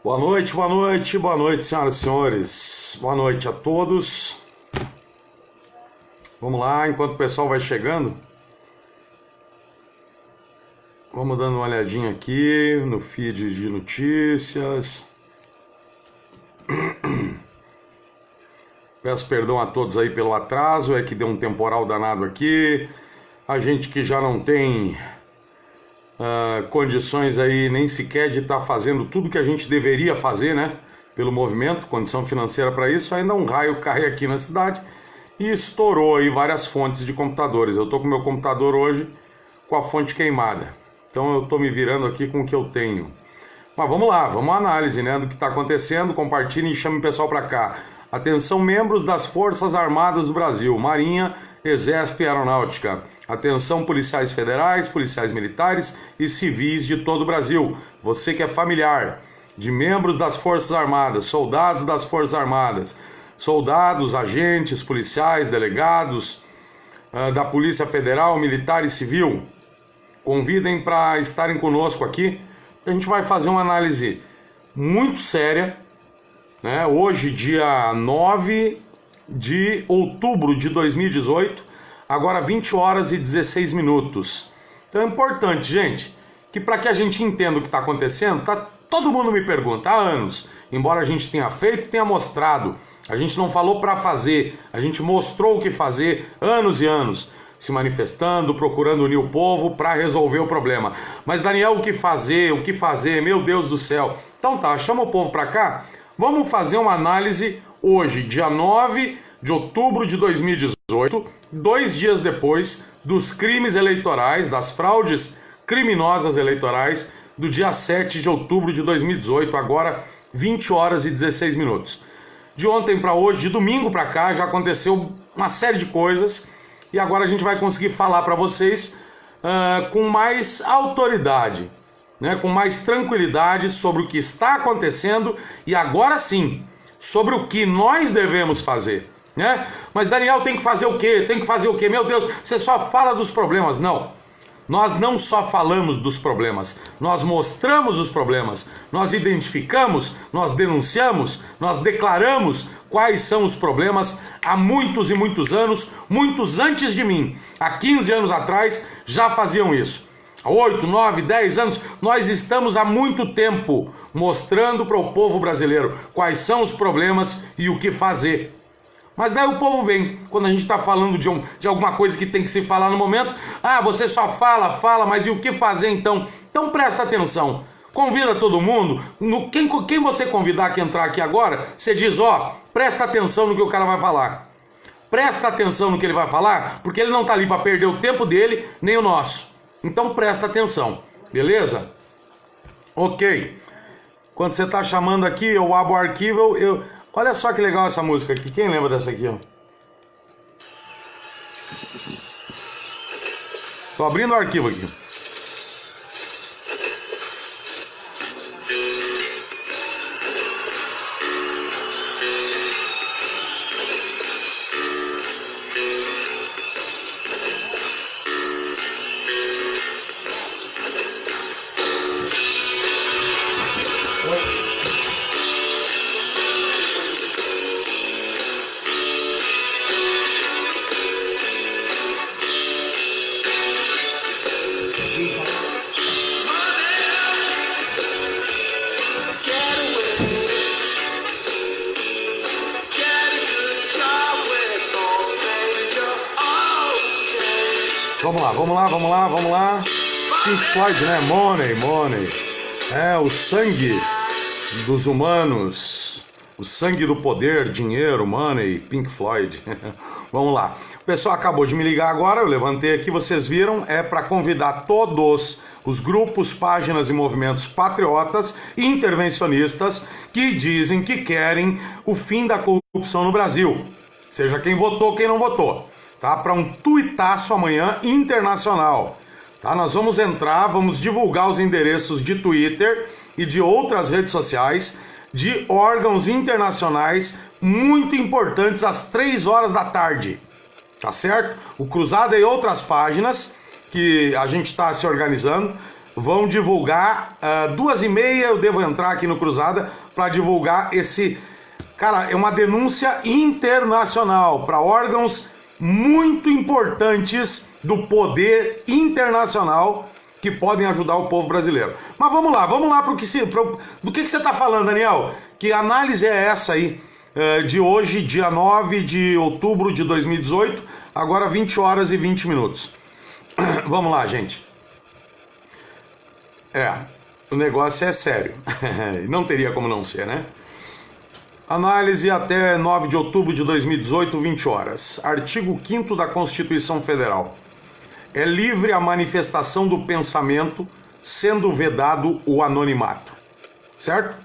Boa noite, boa noite, boa noite, senhoras e senhores. Boa noite a todos. Vamos lá, enquanto o pessoal vai chegando, vamos dando uma olhadinha aqui no feed de notícias. Peço perdão a todos aí pelo atraso, é que deu um temporal danado aqui. A gente que já não tem condições aí nem sequer de estar fazendo tudo que a gente deveria fazer, né? Pelo movimento, condição financeira para isso, ainda um raio cai aqui na cidade e estourou aí várias fontes de computadores. Eu tô com meu computador hoje com a fonte queimada, então eu tô me virando aqui com o que eu tenho. Mas vamos lá, vamos à análise, né, do que está acontecendo. Compartilhem e chamem o pessoal para cá. Atenção, membros das Forças Armadas do Brasil, Marinha, Exército e Aeronáutica. Atenção, policiais federais, policiais militares e civis de todo o Brasil. Você que é familiar de membros das Forças Armadas, soldados das Forças Armadas, soldados, agentes, policiais, delegados da Polícia Federal, Militar e Civil, convidem para estarem conosco aqui. A gente vai fazer uma análise muito séria, né? Hoje, dia 9 de outubro de 2018, agora 20 horas e 16 minutos. Então é importante, gente, que para que a gente entenda o que está acontecendo, todo mundo me pergunta há anos, embora a gente tenha feito e tenha mostrado, a gente não falou para fazer, a gente mostrou o que fazer anos e anos, se manifestando, procurando unir o povo para resolver o problema. Mas Daniel, o que fazer, meu Deus do céu. Então tá, chama o povo para cá, vamos fazer uma análise hoje, dia 9 de outubro de 2018, 2 dias depois dos crimes eleitorais, das fraudes criminosas eleitorais, do dia 7 de outubro de 2018, agora 20 horas e 16 minutos. De ontem para hoje, de domingo para cá, já aconteceu uma série de coisas e agora a gente vai conseguir falar para vocês com mais autoridade, né, com mais tranquilidade sobre o que está acontecendo e agora sim, sobre o que nós devemos fazer, né? Mas Daniel, tem que fazer o quê? Tem que fazer o quê? Meu Deus, você só fala dos problemas. Não, nós não só falamos dos problemas, nós mostramos os problemas, nós identificamos, nós denunciamos, nós declaramos quais são os problemas há muitos e muitos anos, muitos antes de mim. Há 15 anos atrás já faziam isso. Há 8, 9, 10 anos, nós estamos há muito tempo mostrando para o povo brasileiro quais são os problemas e o que fazer. Mas daí o povo vem, quando a gente está falando de alguma coisa que tem que se falar no momento, você só fala, mas e o que fazer então? Então presta atenção, convida todo mundo, quem você convidar que entrar aqui agora, você diz, presta atenção no que o cara vai falar. Presta atenção no que ele vai falar, porque ele não está ali para perder o tempo dele, nem o nosso. Então presta atenção, beleza? Ok. Quando você está chamando aqui, eu abro o arquivo, olha só que legal essa música aqui. Quem lembra dessa aqui? Tô abrindo o arquivo aqui. Vamos lá. Pink Floyd, né? Money. É, o sangue dos humanos, o sangue do poder, dinheiro, money, Pink Floyd. Vamos lá. O pessoal acabou de me ligar agora, eu levantei aqui, vocês viram, é para convidar todos os grupos, páginas e movimentos patriotas e intervencionistas que dizem que querem o fim da corrupção no Brasil. Seja quem votou, quem não votou. Tá? Para um tuitaço amanhã internacional. Tá? Nós vamos entrar, vamos divulgar os endereços de Twitter e de outras redes sociais de órgãos internacionais muito importantes às 3 horas da tarde. Tá certo? O Cruzada e outras páginas que a gente está se organizando vão divulgar, 2h30 eu devo entrar aqui no Cruzada para divulgar esse... Cara, é uma denúncia internacional para órgãos muito importantes do poder internacional que podem ajudar o povo brasileiro. Mas vamos lá do que você está falando, Daniel? Que análise é essa aí, de hoje, dia 9 de outubro de 2018, agora 20 horas e 20 minutos. Vamos lá, gente. O negócio é sério. Não teria como não ser, né? Análise até 9 de outubro de 2018, 20 horas. Artigo 5º da Constituição Federal. É livre a manifestação do pensamento, sendo vedado o anonimato. Certo?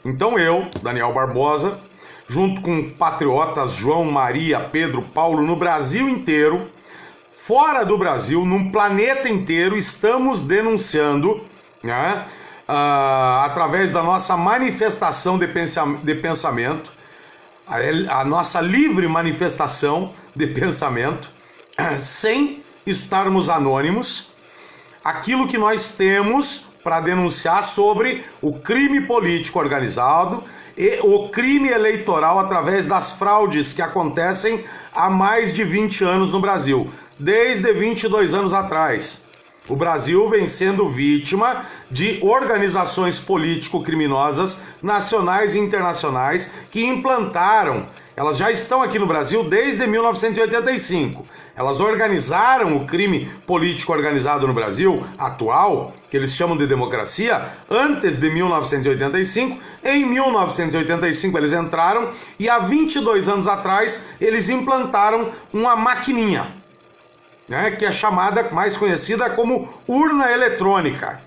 Então eu, Daniel Barbosa, junto com patriotas João, Maria, Pedro, Paulo, no Brasil inteiro, fora do Brasil, num planeta inteiro, estamos denunciando, né, através da nossa manifestação de pensamento, a nossa livre manifestação de pensamento, sem estarmos anônimos, aquilo que nós temos para denunciar sobre o crime político organizado e o crime eleitoral através das fraudes que acontecem há mais de 20 anos no Brasil, desde 22 anos atrás. O Brasil vem sendo vítima de organizações político-criminosas nacionais e internacionais que implantaram, elas já estão aqui no Brasil desde 1985. Elas organizaram o crime político organizado no Brasil atual, que eles chamam de democracia, antes de 1985. Em 1985 eles entraram e há 22 anos atrás eles implantaram uma maquininha, né, que é chamada, mais conhecida como urna eletrônica,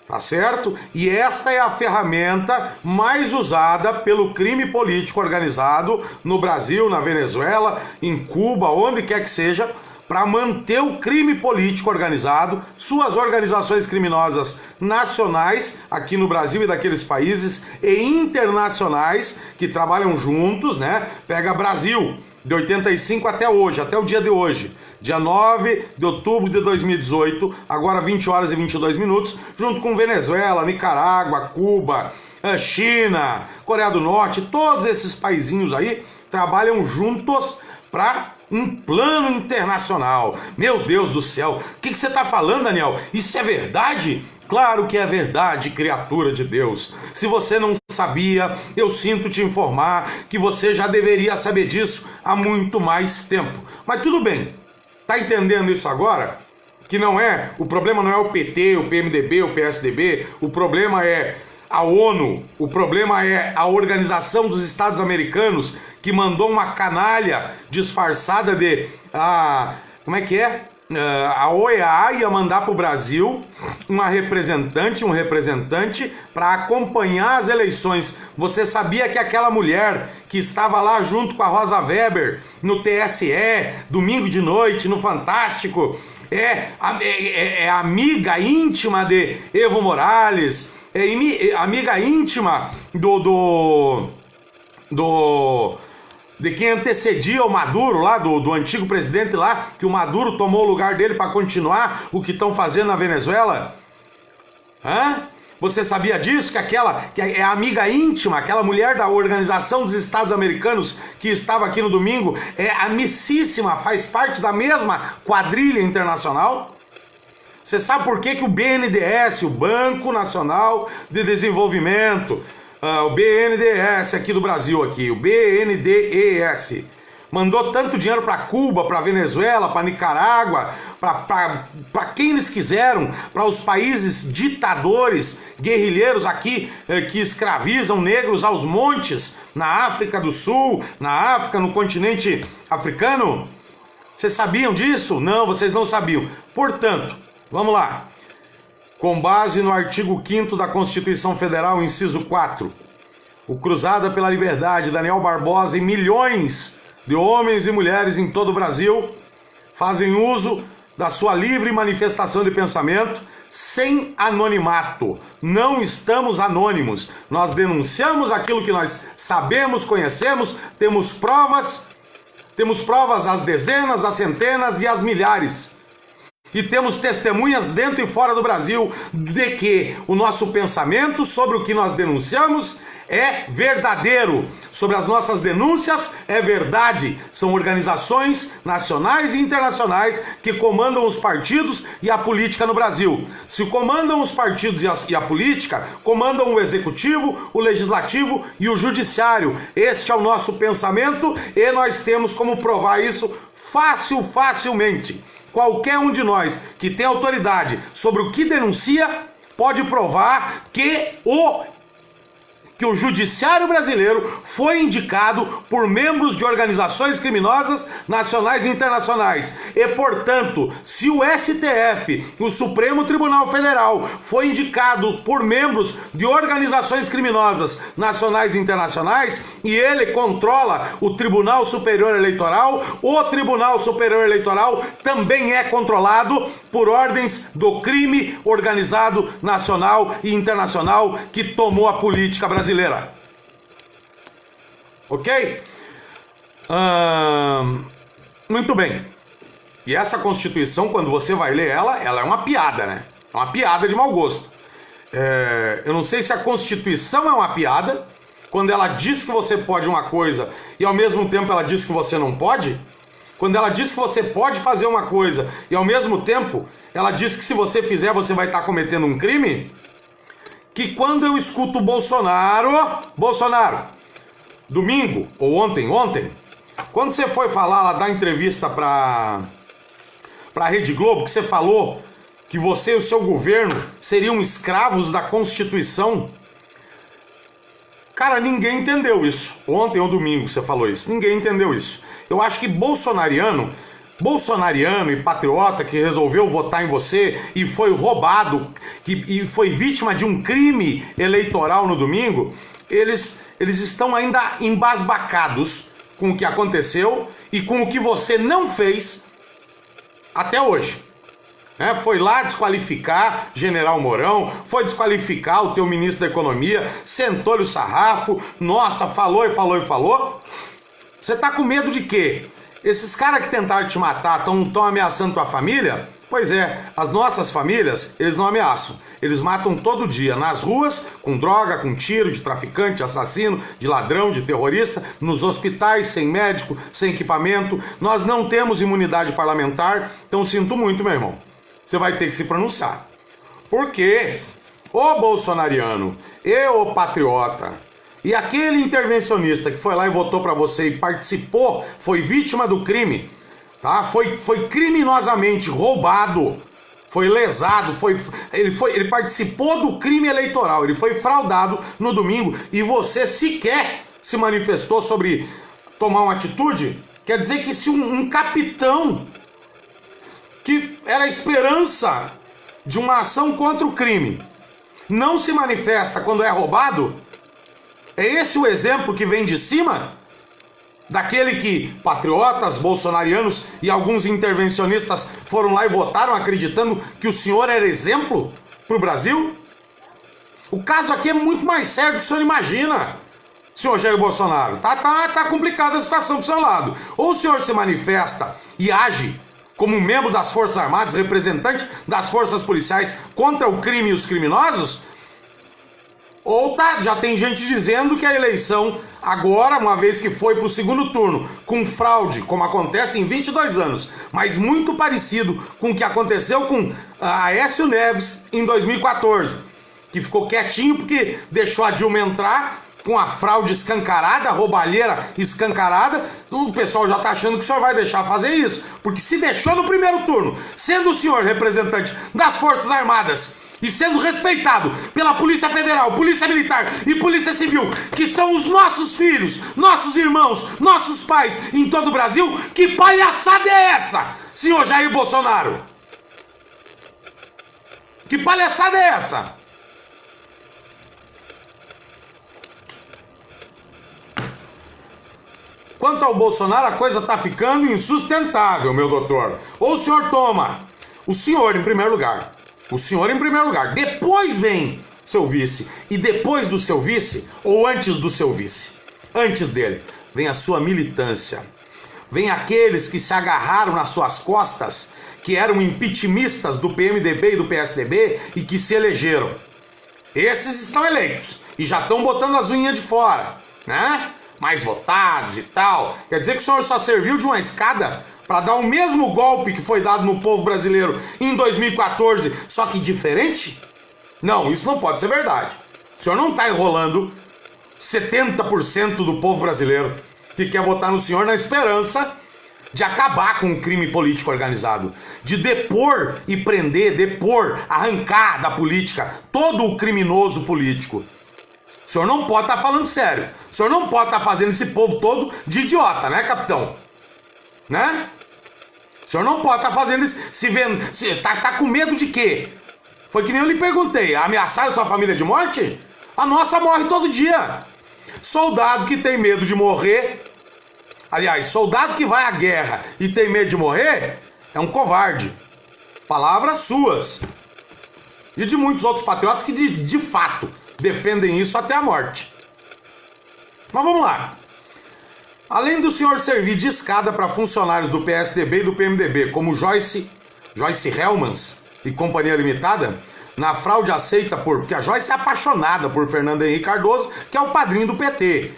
tá certo? E esta é a ferramenta mais usada pelo crime político organizado no Brasil, na Venezuela, em Cuba, onde quer que seja, para manter o crime político organizado, suas organizações criminosas nacionais, aqui no Brasil e daqueles países, e internacionais, que trabalham juntos, né? Pega Brasil, de 85 até hoje, até o dia de hoje, dia 9 de outubro de 2018, agora 20 horas e 22 minutos, junto com Venezuela, Nicarágua, Cuba, China, Coreia do Norte, todos esses paizinhos aí trabalham juntos para um plano internacional. Meu Deus do céu, o que você está falando, Daniel? Isso é verdade? Claro que é verdade, criatura de Deus. Se você não sabia, eu sinto te informar que você já deveria saber disso há muito mais tempo. Mas tudo bem, tá entendendo isso agora? Que não é, o problema não é o PT, o PMDB, o PSDB, o problema é a ONU, o problema é a Organização dos Estados Americanos, que mandou uma canalha disfarçada de... como é que é? A OEA ia mandar para o Brasil um representante para acompanhar as eleições. Você sabia que aquela mulher que estava lá junto com a Rosa Weber no TSE, domingo de noite, no Fantástico, é amiga íntima de Evo Morales, é amiga íntima de quem antecedia o Maduro lá, do antigo presidente lá, que o Maduro tomou o lugar dele para continuar o que estão fazendo na Venezuela? Você sabia disso? Que é amiga íntima, aquela mulher da Organização dos Estados Americanos que estava aqui no domingo, é amicíssima, faz parte da mesma quadrilha internacional? Você sabe por que o BNDES, o Banco Nacional de Desenvolvimento, o BNDES aqui do Brasil, o BNDES, mandou tanto dinheiro para Cuba, para Venezuela, para Nicarágua, para quem eles quiseram, para os países ditadores, guerrilheiros aqui, que escravizam negros aos montes, na África do Sul, na África, no continente africano? Vocês sabiam disso? Não, vocês não sabiam. Portanto, vamos lá. Com base no artigo 5º da Constituição Federal, inciso 4, o Cruzada pela Liberdade, Daniel Barbosa e milhões de homens e mulheres em todo o Brasil fazem uso da sua livre manifestação de pensamento sem anonimato. Não estamos anônimos. Nós denunciamos aquilo que nós sabemos, conhecemos, temos provas às dezenas, às centenas e às milhares. E temos testemunhas dentro e fora do Brasil de que o nosso pensamento sobre o que nós denunciamos é verdadeiro. Sobre as nossas denúncias é verdade. São organizações nacionais e internacionais que comandam os partidos e a política no Brasil. Se comandam os partidos e a política, comandam o executivo, o legislativo e o judiciário. Este é o nosso pensamento e nós temos como provar isso facilmente. Qualquer um de nós que tem autoridade sobre o que denuncia pode provar que o judiciário brasileiro foi indicado por membros de organizações criminosas nacionais e internacionais. E, portanto, se o STF, o Supremo Tribunal Federal, foi indicado por membros de organizações criminosas nacionais e internacionais, e ele controla o Tribunal Superior Eleitoral, o Tribunal Superior Eleitoral também é controlado por ordens do crime organizado nacional e internacional que tomou a política brasileira. Ok? Muito bem. E essa Constituição, quando você vai ler ela é uma piada, né? É uma piada de mau gosto. Eu não sei se a Constituição é uma piada, quando ela diz que você pode uma coisa e ao mesmo tempo ela diz que você não pode. Quando ela diz que você pode fazer uma coisa e ao mesmo tempo ela diz que se você fizer você vai estar cometendo um crime. Que quando eu escuto o Bolsonaro, domingo ou ontem, quando você foi falar lá, dar entrevista pra Rede Globo, que você falou que você e o seu governo seriam escravos da Constituição, cara, ninguém entendeu isso. Ontem ou domingo você falou isso, ninguém entendeu isso. Eu acho que bolsonariano e patriota que resolveu votar em você e foi roubado e foi vítima de um crime eleitoral no domingo, eles estão ainda embasbacados com o que aconteceu e com o que você não fez até hoje. Foi lá desqualificar General Mourão, foi desqualificar o teu ministro da Economia, sentou-lhe o sarrafo, nossa, falou. Você tá com medo de quê? Esses caras que tentaram te matar estão ameaçando tua família? Pois é, as nossas famílias, eles não ameaçam. Eles matam todo dia, nas ruas, com droga, com tiro, de traficante, de assassino, de ladrão, de terrorista, nos hospitais, sem médico, sem equipamento. Nós não temos imunidade parlamentar, então sinto muito, meu irmão. Você vai ter que se pronunciar. Porque o bolsonariano e o patriota e aquele intervencionista que foi lá e votou para você e participou, foi vítima do crime, tá? Foi criminosamente roubado, foi lesado, ele participou do crime eleitoral, ele foi fraudado no domingo e você sequer se manifestou sobre tomar uma atitude. Quer dizer que se um capitão que era a esperança de uma ação contra o crime não se manifesta quando é roubado, é esse o exemplo que vem de cima? Daquele que patriotas, bolsonarianos e alguns intervencionistas foram lá e votaram acreditando que o senhor era exemplo para o Brasil? O caso aqui é muito mais sério do que o senhor imagina, senhor Jair Bolsonaro. Tá complicada a situação pro seu lado. Ou o senhor se manifesta e age como membro das Forças Armadas, representante das forças policiais contra o crime e os criminosos, ou já tem gente dizendo que a eleição agora, uma vez que foi para o segundo turno, com fraude, como acontece em 22 anos, mas muito parecido com o que aconteceu com Aécio Neves em 2014, que ficou quietinho porque deixou a Dilma entrar com a fraude escancarada, a roubalheira escancarada. O pessoal já está achando que o senhor vai deixar fazer isso, porque se deixou no primeiro turno, sendo o senhor representante das Forças Armadas, e sendo respeitado pela Polícia Federal, Polícia Militar e Polícia Civil, que são os nossos filhos, nossos irmãos, nossos pais em todo o Brasil, que palhaçada é essa, senhor Jair Bolsonaro? Que palhaçada é essa? Quanto ao Bolsonaro, a coisa tá ficando insustentável, meu doutor. Ou o senhor toma, o senhor em primeiro lugar, depois vem seu vice, e depois do seu vice, ou antes do seu vice, antes dele, vem a sua militância, vem aqueles que se agarraram nas suas costas, que eram impeachmentistas do PMDB e do PSDB e que se elegeram. Esses estão eleitos e já estão botando as unhas de fora, né? Mais votados e tal. Quer dizer que o senhor só serviu de uma escada para dar o mesmo golpe que foi dado no povo brasileiro em 2014, só que diferente? Não, isso não pode ser verdade. O senhor não está enrolando 70% do povo brasileiro que quer votar no senhor na esperança de acabar com o crime político organizado, de depor e prender, arrancar da política todo o criminoso político. O senhor não pode estar falando sério. O senhor não pode estar fazendo esse povo todo de idiota, né, capitão? Né? O senhor não pode estar fazendo isso, tá com medo de quê? Foi que nem eu lhe perguntei, ameaçaram sua família de morte? A nossa morre todo dia. Soldado que tem medo de morrer, aliás, soldado que vai à guerra e tem medo de morrer, é um covarde. Palavras suas. E de muitos outros patriotas que de fato defendem isso até a morte. Mas vamos lá. Além do senhor servir de escada para funcionários do PSDB e do PMDB, como Joyce Helmans e Companhia Limitada, na fraude aceita porque a Joyce é apaixonada por Fernando Henrique Cardoso, que é o padrinho do PT.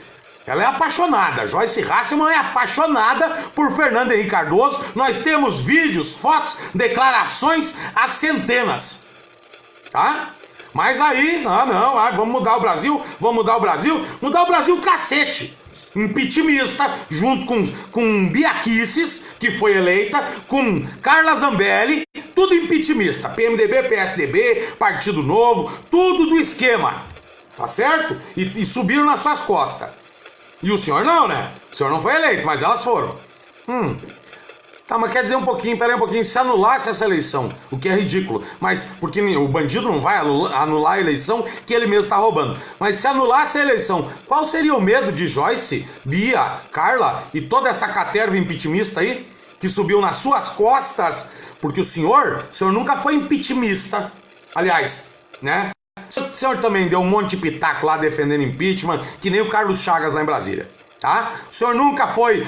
Ela é apaixonada, Joyce Hasselmann é apaixonada por Fernando Henrique Cardoso. Nós temos vídeos, fotos, declarações às centenas. Tá? Mas aí, vamos mudar o Brasil, mudar o Brasil cacete. Impeachmentista, junto com Bia Kicis, que foi eleita, com Carla Zambelli, tudo impeachmentista, PMDB, PSDB, Partido Novo, tudo do esquema, tá certo? E subiram nas suas costas. E o senhor não, né? O senhor não foi eleito, mas elas foram. Tá, mas quer dizer peraí um pouquinho, se anulasse essa eleição, o que é ridículo, mas porque o bandido não vai anular a eleição que ele mesmo está roubando, mas se anulasse a eleição, qual seria o medo de Joyce, Bia, Carla e toda essa caterva impeachmentista aí, que subiu nas suas costas, porque o senhor nunca foi impeachmentista, aliás, né? O senhor também deu um monte de pitaco lá defendendo impeachment, que nem o Carlos Chagas lá em Brasília, tá? O senhor nunca foi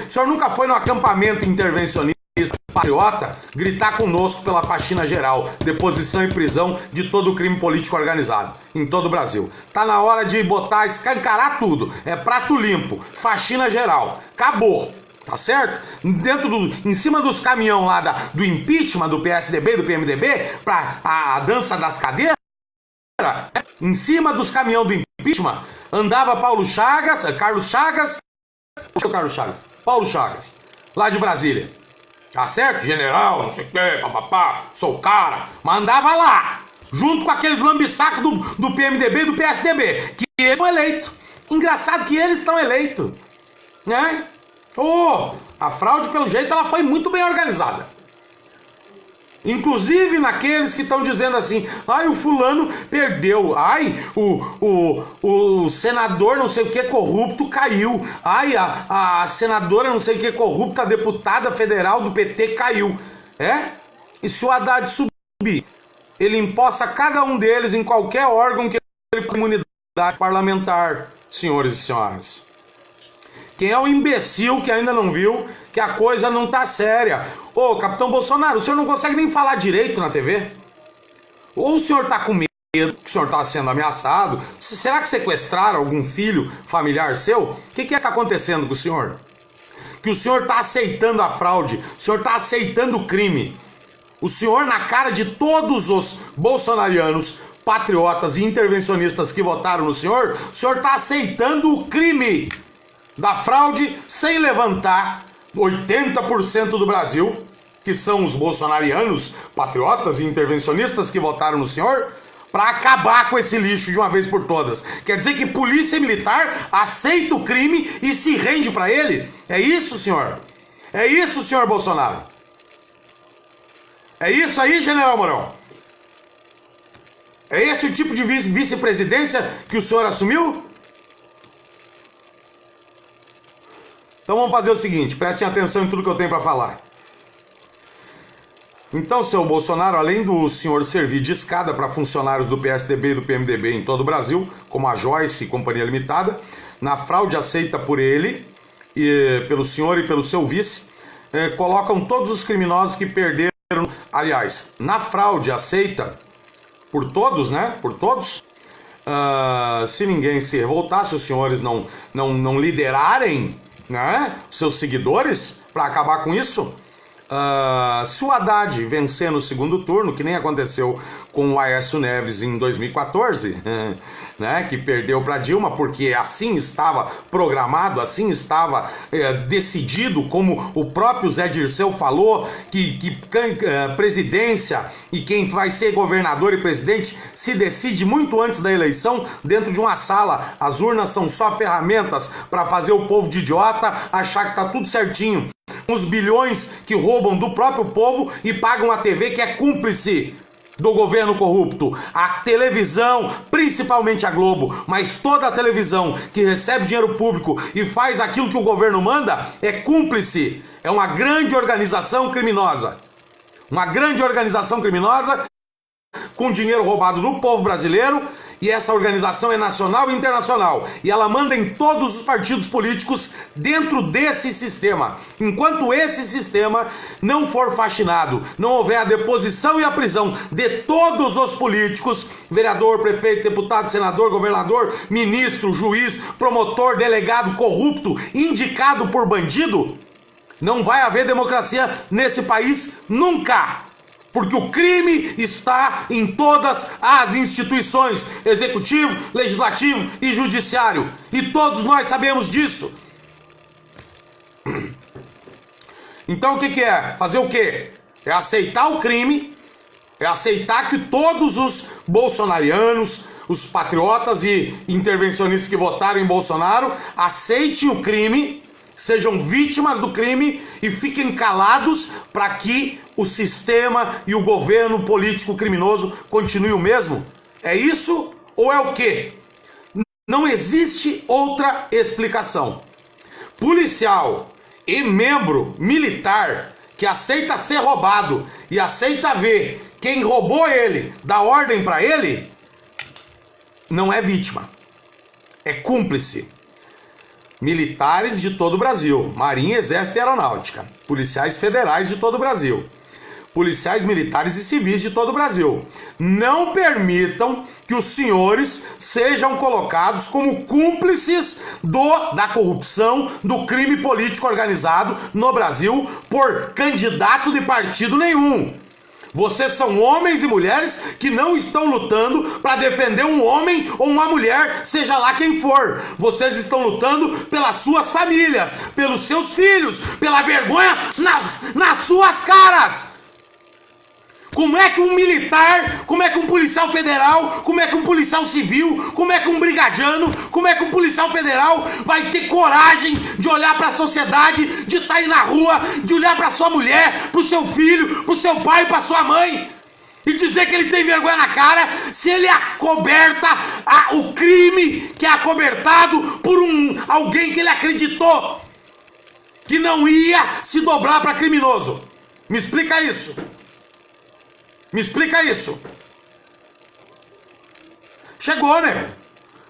no acampamento intervencionista patriota gritar conosco pela faxina geral, deposição e prisão de todo o crime político organizado em todo o Brasil. Tá na hora de escancarar tudo. É prato limpo, faxina geral. Acabou. Tá certo? Em cima dos caminhões lá do impeachment do PSDB e do PMDB, pra a dança das cadeiras, em cima dos caminhões do impeachment, andava Paulo Chagas, Paulo Chagas, lá de Brasília. Tá certo? General, não sei o que, papapá, sou o cara. Mas andava lá, junto com aqueles lambissacos do PMDB e do PSDB, que eles estão eleitos. Engraçado que eles estão eleitos, né? A fraude, pelo jeito, ela foi muito bem organizada. Inclusive naqueles que estão dizendo assim, o fulano perdeu, o senador não sei o que corrupto caiu, a senadora não sei o que corrupta, a deputada federal do PT caiu. E se o Haddad subir, ele empossa cada um deles em qualquer órgão que ele tem imunidade parlamentar, senhores e senhoras. Quem é o imbecil que ainda não viu que a coisa não tá séria? Capitão Bolsonaro, o senhor não consegue nem falar direito na TV? Ou o senhor tá com medo que o senhor tá sendo ameaçado? Será que sequestraram algum filho familiar seu? O que está acontecendo com o senhor? Que o senhor tá aceitando a fraude, o senhor tá aceitando o crime. O senhor, na cara de todos os bolsonarianos, patriotas e intervencionistas que votaram no senhor, o senhor tá aceitando o crime da fraude sem levantar 80% do Brasil, que são os bolsonarianos, patriotas e intervencionistas que votaram no senhor, para acabar com esse lixo de uma vez por todas. Quer dizer que polícia militar aceita o crime e se rende para ele? É isso, senhor? É isso, senhor Bolsonaro? É isso aí, general Mourão? É esse o tipo de vice-presidência que o senhor assumiu? Então vamos fazer o seguinte, prestem atenção em tudo que eu tenho para falar. Então, seu Bolsonaro, além do senhor servir de escada para funcionários do PSDB e do PMDB em todo o Brasil, como a Joyce e Companhia Limitada, na fraude aceita por ele, pelo senhor e pelo seu vice, colocam todos os criminosos que perderam no aliás, na fraude aceita por todos, né? Por todos. Se ninguém se revoltar, se os senhores não liderarem, né, seus seguidores para acabar com isso, se o Haddad vencer no segundo turno, que nem aconteceu com o Aécio Neves em 2014, né, que perdeu para Dilma, porque assim estava programado, assim estava decidido, como o próprio Zé Dirceu falou, que presidência e quem vai ser governador e presidente se decide muito antes da eleição, dentro de uma sala. As urnas são só ferramentas para fazer o povo de idiota achar que tá tudo certinho. Os bilhões que roubam do próprio povo e pagam a TV, que é cúmplice do governo corrupto. A televisão, principalmente a Globo, mas toda a televisão que recebe dinheiro público e faz aquilo que o governo manda, é cúmplice. É uma grande organização criminosa. Uma grande organização criminosa com dinheiro roubado do povo brasileiro. E essa organização é nacional e internacional. E ela manda em todos os partidos políticos dentro desse sistema. Enquanto esse sistema não for faxinado, não houver a deposição e a prisão de todos os políticos, vereador, prefeito, deputado, senador, governador, ministro, juiz, promotor, delegado, corrupto, indicado por bandido, não vai haver democracia nesse país nunca. Porque o crime está em todas as instituições, executivo, legislativo e judiciário. E todos nós sabemos disso. Então o que é? Fazer o quê? É aceitar o crime, é aceitar que todos os bolsonarianos, os patriotas e intervencionistas que votaram em Bolsonaro, aceitem o crime, sejam vítimas do crime e fiquem calados para que o sistema e o governo político criminoso continue o mesmo? É isso ou é o quê? Não existe outra explicação. Policial e membro militar que aceita ser roubado e aceita ver quem roubou ele, dá ordem para ele, não é vítima, é cúmplice. Militares de todo o Brasil, Marinha, Exército e Aeronáutica, policiais federais de todo o Brasil, policiais militares e civis de todo o Brasil, não permitam que os senhores sejam colocados como cúmplices da corrupção, do crime político organizado no Brasil por candidato de partido nenhum. Vocês são homens e mulheres que não estão lutando para defender um homem ou uma mulher, seja lá quem for. Vocês estão lutando pelas suas famílias, pelos seus filhos, pela vergonha nas suas caras. Como é que um militar, como é que um policial federal, como é que um policial civil, como é que um brigadiano, como é que um policial federal vai ter coragem de olhar para a sociedade, de sair na rua, de olhar para sua mulher, para o seu filho, para o seu pai, para sua mãe e dizer que ele tem vergonha na cara se ele acoberta o crime que é acobertado por alguém que ele acreditou que não ia se dobrar para criminoso? Me explica isso. Me explica isso. Chegou, né?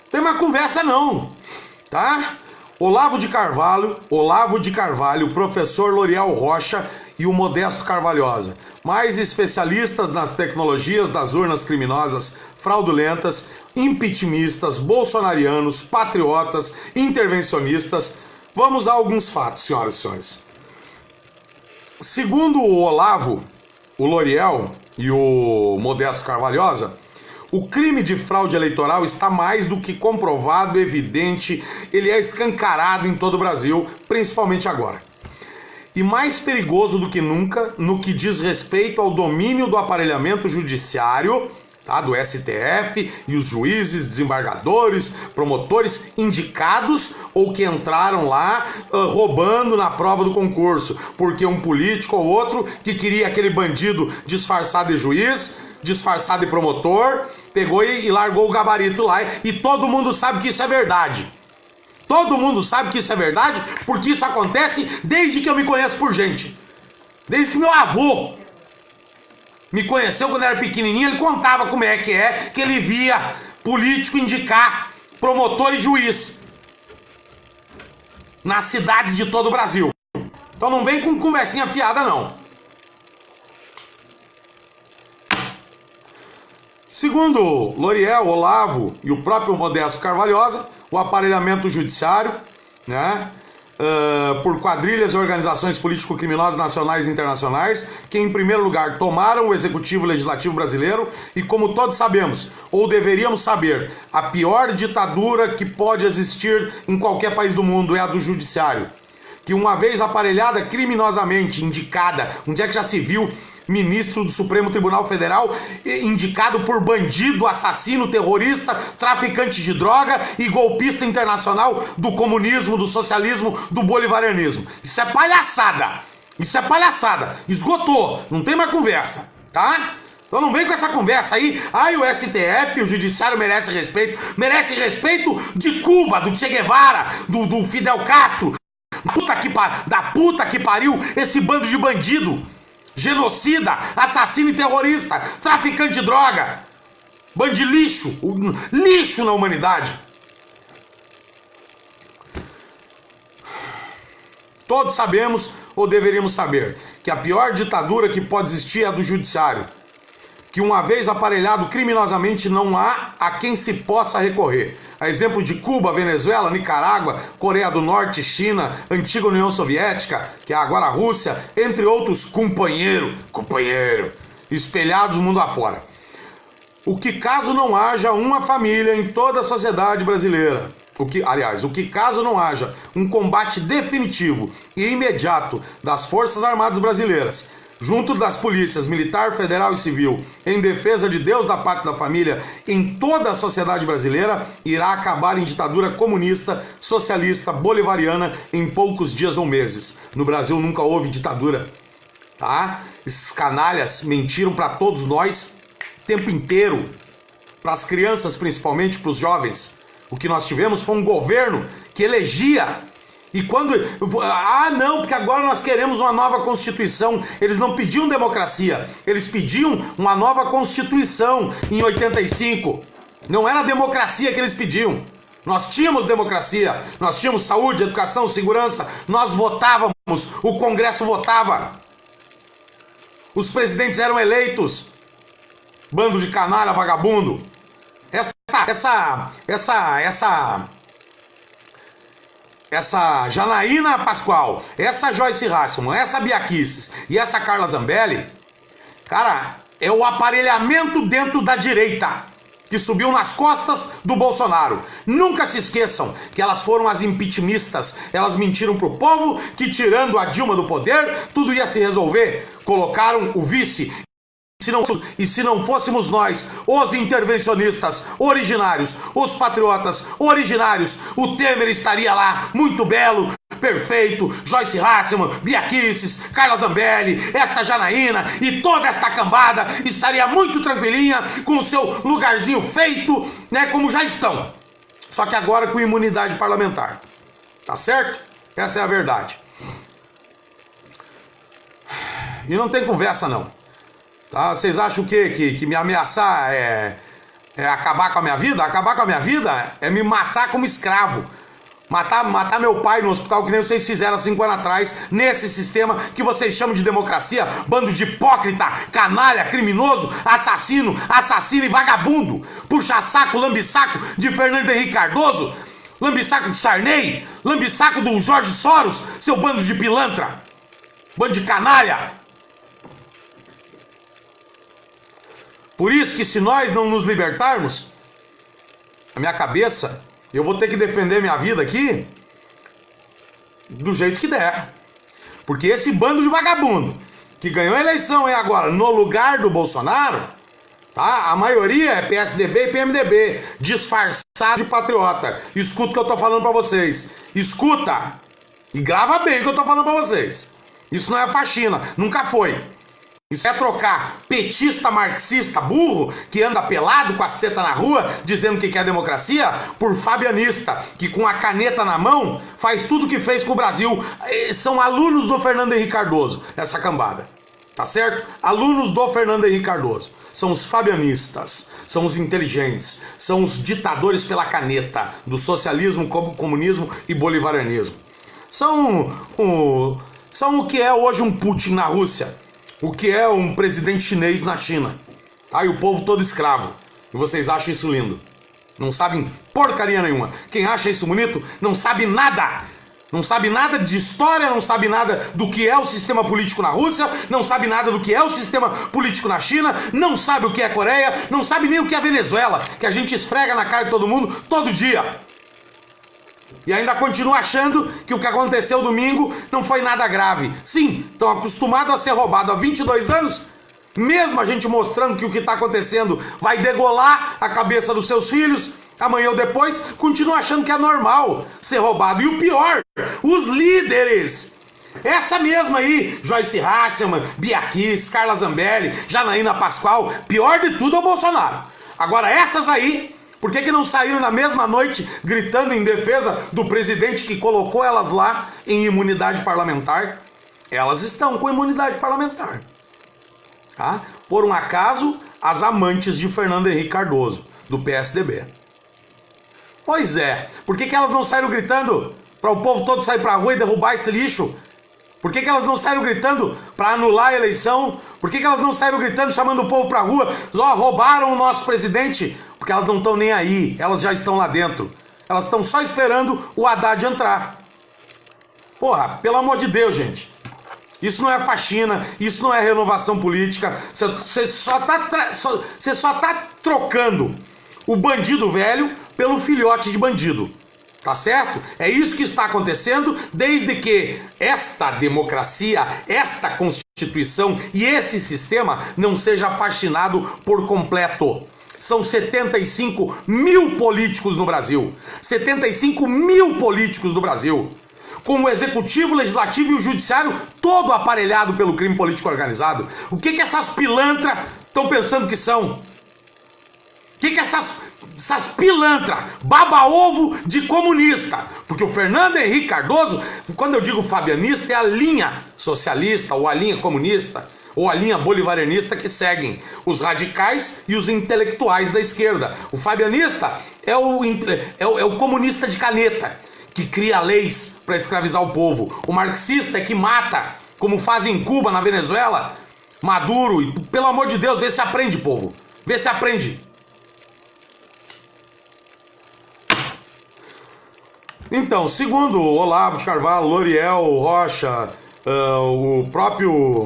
Tem uma conversa não, tá? Olavo de Carvalho, professor L'Oreal Rocha e o Modesto Carvalhosa, mais especialistas nas tecnologias das urnas criminosas fraudulentas, impeachmentistas, bolsonarianos, patriotas, intervencionistas. Vamos a alguns fatos, senhoras e senhores. Segundo o Olavo, o L'Oreal e o Modesto Carvalhosa, o crime de fraude eleitoral está mais do que comprovado, evidente, ele é escancarado em todo o Brasil, principalmente agora. E mais perigoso do que nunca no que diz respeito ao domínio do aparelhamento judiciário, tá, do STF e os juízes, desembargadores, promotores indicados ou que entraram lá roubando na prova do concurso, porque um político ou outro que queria aquele bandido disfarçado de juiz, disfarçado de promotor, pegou e largou o gabarito lá, e todo mundo sabe que isso é verdade. Todo mundo sabe que isso é verdade, porque isso acontece desde que eu me conheço por gente. Desde que meu avô me conheceu quando eu era pequenininho, ele contava como é que ele via político indicar promotor e juiz nas cidades de todo o Brasil. Então não vem com conversinha fiada, não. Segundo L'Oréal, Olavo e o próprio Modesto Carvalhosa, o aparelhamento do judiciário, né, por quadrilhas e organizações político-criminosas nacionais e internacionais, que em primeiro lugar tomaram o executivo e legislativo brasileiro e, como todos sabemos, ou deveríamos saber, a pior ditadura que pode existir em qualquer país do mundo é a do judiciário, que uma vez aparelhada, criminosamente indicada, onde é que já se viu ministro do Supremo Tribunal Federal indicado por bandido, assassino, terrorista, traficante de droga e golpista internacional do comunismo, do socialismo, do bolivarianismo. Isso é palhaçada. Isso é palhaçada. Esgotou. Não tem mais conversa, tá? Então não vem com essa conversa aí. Ai, o STF, o judiciário merece respeito. Merece respeito de Cuba, do Che Guevara, do Fidel Castro. Da puta que pariu esse bando de bandido. Genocida, assassino e terrorista, traficante de droga, bando de lixo, lixo na humanidade. Todos sabemos, ou deveríamos saber, que a pior ditadura que pode existir é a do judiciário, que uma vez aparelhado criminosamente não há a quem se possa recorrer. A exemplo de Cuba, Venezuela, Nicarágua, Coreia do Norte, China, antiga União Soviética, que é agora a Rússia, entre outros companheiro, espelhados o mundo afora. O que caso não haja uma família em toda a sociedade brasileira, o que caso não haja um combate definitivo e imediato das Forças Armadas Brasileiras, junto das polícias militar, federal e civil, em defesa de Deus, da pátria e da família, em toda a sociedade brasileira, irá acabar em ditadura comunista, socialista, bolivariana em poucos dias ou meses. No Brasil nunca houve ditadura, tá? Esses canalhas mentiram para todos nós o tempo inteiro, para as crianças principalmente, para os jovens. O que nós tivemos foi um governo que elegia. E quando... não, porque agora nós queremos uma nova Constituição. Eles não pediam democracia, eles pediam uma nova Constituição em 85. Não era democracia que eles pediam. Nós tínhamos democracia, nós tínhamos saúde, educação, segurança, nós votávamos, o Congresso votava. Os presidentes eram eleitos. Bando de canalha, vagabundo. Essa Janaína Pascoal, essa Joyce Hasselman, essa Bia Kicis e essa Carla Zambelli, cara, é o aparelhamento dentro da direita que subiu nas costas do Bolsonaro. Nunca se esqueçam que elas foram as impeachmentistas. Elas mentiram pro povo que, tirando a Dilma do poder, tudo ia se resolver. Colocaram o vice. E se não fôssemos nós, os intervencionistas originários, os patriotas originários, o Temer estaria lá, muito belo, perfeito, Joyce Hasselman, Bia Kicis, Carla Zambelli, esta Janaína e toda esta cambada estaria muito tranquilinha, com o seu lugarzinho feito, né, como já estão. Só que agora com imunidade parlamentar. Tá certo? Essa é a verdade. E não tem conversa não. Tá? Vocês acham o quê? Que me ameaçar é acabar com a minha vida? Acabar com a minha vida é me matar como escravo. Matar meu pai no hospital, que nem vocês fizeram há 5 anos atrás, nesse sistema que vocês chamam de democracia, bando de hipócrita, canalha, criminoso, assassino e vagabundo, puxa-saco, lambe-saco de Fernando Henrique Cardoso, lambe-saco de Sarney, lambe-saco do Jorge Soros, seu bando de pilantra, bando de canalha. Por isso que se nós não nos libertarmos, a minha cabeça, eu vou ter que defender minha vida aqui do jeito que der. Porque esse bando de vagabundo que ganhou a eleição aí agora no lugar do Bolsonaro, tá? A maioria é PSDB e PMDB, disfarçado de patriota. Escuta o que eu tô falando pra vocês. Escuta e grava bem o que eu tô falando pra vocês. Isso não é faxina, nunca foi. Isso é trocar petista, marxista, burro, que anda pelado com as tetas na rua, dizendo que quer democracia, por fabianista, que com a caneta na mão faz tudo o que fez com o Brasil. São alunos do Fernando Henrique Cardoso, essa cambada. Tá certo? Alunos do Fernando Henrique Cardoso. São os fabianistas, são os inteligentes, são os ditadores pela caneta do socialismo, comunismo e bolivarianismo. São o que é hoje um Putin na Rússia. O que é um presidente chinês na China. Tá? E o povo todo escravo. E vocês acham isso lindo. Não sabem porcaria nenhuma. Quem acha isso bonito não sabe nada. Não sabe nada de história, não sabe nada do que é o sistema político na Rússia, não sabe nada do que é o sistema político na China, não sabe o que é a Coreia, não sabe nem o que é a Venezuela, que a gente esfrega na cara de todo mundo todo dia. E ainda continua achando que o que aconteceu domingo não foi nada grave. Sim, estão acostumados a ser roubados há 22 anos, mesmo a gente mostrando que o que está acontecendo vai degolar a cabeça dos seus filhos, amanhã ou depois, continua achando que é normal ser roubado. E o pior, os líderes, essa mesma aí, Joyce Hasselman, Bia Kicis, Carla Zambelli, Janaína Pascoal, pior de tudo é o Bolsonaro. Agora essas aí, por que não saíram na mesma noite gritando em defesa do presidente que colocou elas lá em imunidade parlamentar? Elas estão com imunidade parlamentar. Tá? Por um acaso, as amantes de Fernando Henrique Cardoso, do PSDB. Pois é, por que elas não saíram gritando para o povo todo sair para a rua e derrubar esse lixo? Por que elas não saíram gritando para anular a eleição? Por que elas não saíram gritando, chamando o povo para a rua? Roubaram o nosso presidente. Porque elas não estão nem aí, elas já estão lá dentro. Elas estão só esperando o Haddad entrar. Porra, pelo amor de Deus, gente. Isso não é faxina, isso não é renovação política. Você só tá trocando o bandido velho pelo filhote de bandido. Tá certo? É isso que está acontecendo desde que esta democracia, esta Constituição e esse sistema não seja faxinado por completo. São 75 mil políticos no Brasil. 75 mil políticos no Brasil. Com o Executivo, o Legislativo e o Judiciário todo aparelhado pelo crime político organizado. O que essas pilantras estão pensando que são? O que essas pilantras, baba-ovo de comunista? Porque o Fernando Henrique Cardoso, quando eu digo fabianista, é a linha socialista ou a linha comunista ou a linha bolivarianista que seguem os radicais e os intelectuais da esquerda. O fabianista é o comunista de caneta, que cria leis para escravizar o povo. O marxista é que mata, como fazem em Cuba, na Venezuela, Maduro. E, pelo amor de Deus, vê se aprende, povo. Vê se aprende. Então, segundo Olavo de Carvalho, L'Oréal, Rocha, o próprio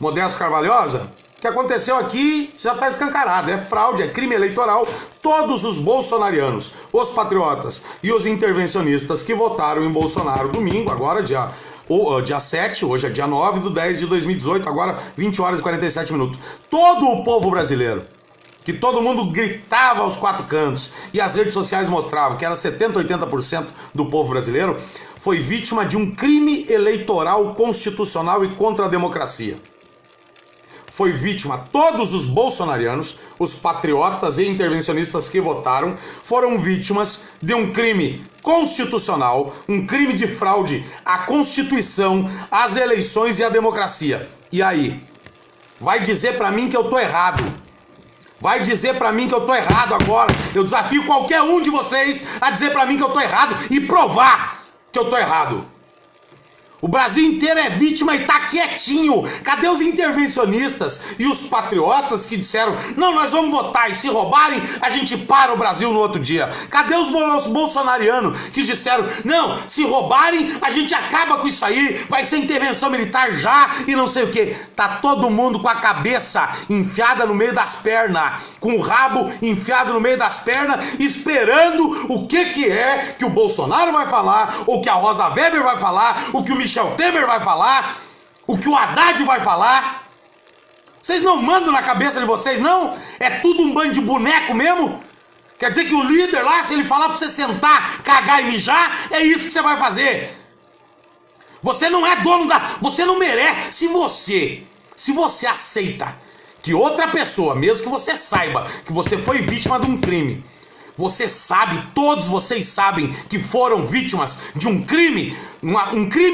Modesto Carvalhosa, o que aconteceu aqui já está escancarado, é fraude, é crime eleitoral. Todos os bolsonarianos, os patriotas e os intervencionistas que votaram em Bolsonaro domingo, agora dia 7, hoje é dia 9/10/2018, agora 20 horas e 47 minutos. Todo o povo brasileiro, que todo mundo gritava aos quatro cantos e as redes sociais mostravam que era 70%, 80% do povo brasileiro, foi vítima de um crime eleitoral constitucional e contra a democracia. Foi vítima, todos os bolsonarianos, os patriotas e intervencionistas que votaram, foram vítimas de um crime constitucional, um crime de fraude à Constituição, às eleições e à democracia. E aí? Vai dizer pra mim que eu tô errado? Vai dizer pra mim que eu tô errado agora? Eu desafio qualquer um de vocês a dizer pra mim que eu tô errado e provar que eu tô errado. O Brasil inteiro é vítima e tá quietinho. Cadê os intervencionistas e os patriotas que disseram: não, nós vamos votar e se roubarem, a gente para o Brasil no outro dia? Cadê os bolsonarianos que disseram: não, se roubarem, a gente acaba com isso aí, vai ser intervenção militar já e não sei o que? Tá todo mundo com a cabeça enfiada no meio das pernas, com o rabo enfiado no meio das pernas, esperando o que é que o Bolsonaro vai falar, ou que a Rosa Weber vai falar, o que o Michel Temer vai falar, o que o Haddad vai falar. Vocês não mandam na cabeça de vocês, não? É tudo um bando de boneco mesmo? Quer dizer que o líder lá, se ele falar pra você sentar, cagar e mijar, é isso que você vai fazer. Você não é dono da... Você não merece. Se você aceita que outra pessoa, mesmo que você saiba que você foi vítima de um crime, você sabe, todos vocês sabem que foram vítimas de um crime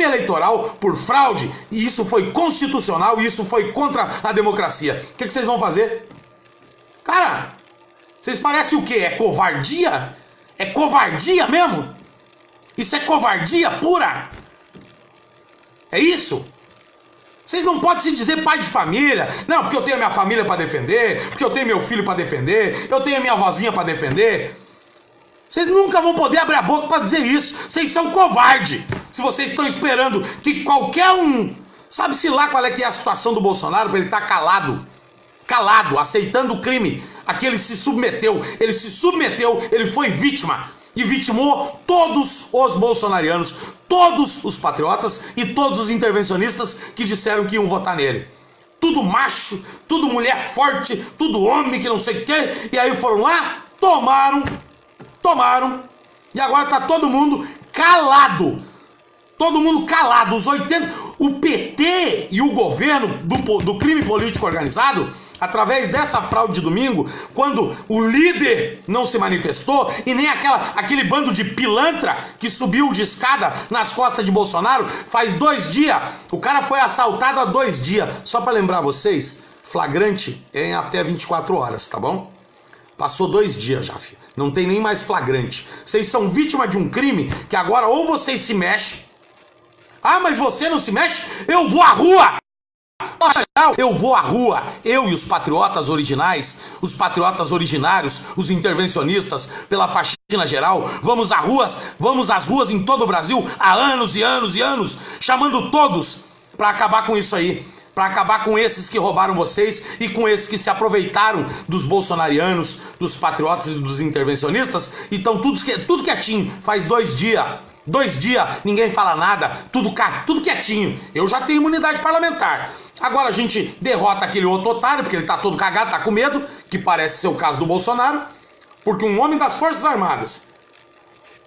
eleitoral por fraude, e isso foi constitucional, e isso foi contra a democracia. O que vocês vão fazer? Cara, vocês parecem o quê? É covardia? É covardia mesmo? Isso é covardia pura? É isso? Vocês não podem se dizer pai de família. Não, porque eu tenho a minha família para defender, porque eu tenho meu filho para defender, eu tenho a minha vozinha para defender. Vocês nunca vão poder abrir a boca para dizer isso. Vocês são covarde. Se vocês estão esperando que qualquer um... Sabe-se lá qual é que é a situação do Bolsonaro para ele estar calado, aceitando o crime a que ele se submeteu. Ele foi vítima. E vitimou todos os bolsonarianos, todos os patriotas e todos os intervencionistas que disseram que iam votar nele. Tudo macho, tudo mulher forte, tudo homem que não sei o quê. E aí foram lá, tomaram. E agora tá todo mundo calado. Todo mundo calado. Os 80... O PT e o governo do crime político organizado, através dessa fraude de domingo, quando o líder não se manifestou e nem aquele bando de pilantra que subiu de escada nas costas de Bolsonaro, faz 2 dias, o cara foi assaltado há 2 dias. Só para lembrar vocês, flagrante é em até 24 horas, tá bom? Passou 2 dias já, filho. Não tem nem mais flagrante. Vocês são vítima de um crime que agora ou vocês se mexem. Ah, mas você não se mexe? Eu vou à rua! Eu vou à rua, eu e os patriotas originais, os patriotas originários, os intervencionistas pela faxina geral, vamos às ruas em todo o Brasil há anos e anos e anos, chamando todos para acabar com isso aí, para acabar com esses que roubaram vocês e com esses que se aproveitaram dos bolsonarianos, dos patriotas e dos intervencionistas. Então tudo quietinho, faz 2 dias. 2 dias, ninguém fala nada, tudo quietinho. Eu já tenho imunidade parlamentar. Agora a gente derrota aquele outro otário, porque ele tá todo cagado, tá com medo, que parece ser o caso do Bolsonaro, porque um homem das Forças Armadas,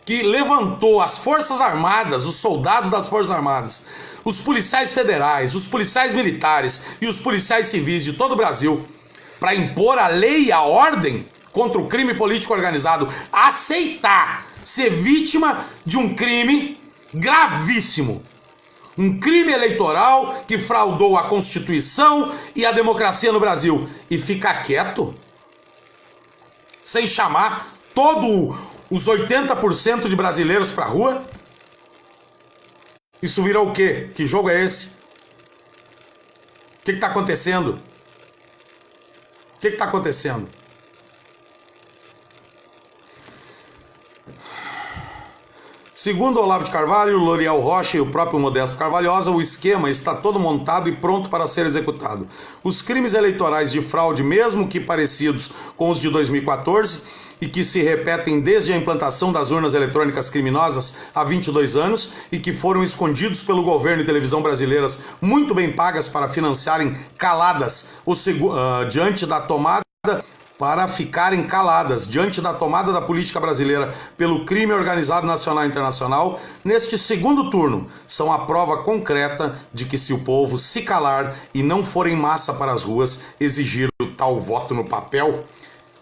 que levantou as Forças Armadas, os soldados das Forças Armadas, os policiais federais, os policiais militares e os policiais civis de todo o Brasil, para impor a lei e a ordem contra o crime político organizado, aceitar ser vítima de um crime gravíssimo. Um crime eleitoral que fraudou a Constituição e a democracia no Brasil. E ficar quieto? Sem chamar todos os 80% de brasileiros pra rua? Isso virou o quê? Que jogo é esse? O que tá acontecendo? O que tá acontecendo? Segundo Olavo de Carvalho, L'Oréal Rocha e o próprio Modesto Carvalhosa, o esquema está todo montado e pronto para ser executado. Os crimes eleitorais de fraude, mesmo que parecidos com os de 2014, e que se repetem desde a implantação das urnas eletrônicas criminosas há 22 anos e que foram escondidos pelo governo e televisão brasileiras muito bem pagas para financiarem caladas diante da tomada para ficarem caladas diante da tomada da política brasileira pelo crime organizado nacional e internacional, neste segundo turno, são a prova concreta de que se o povo se calar e não for em massa para as ruas exigir o tal voto no papel,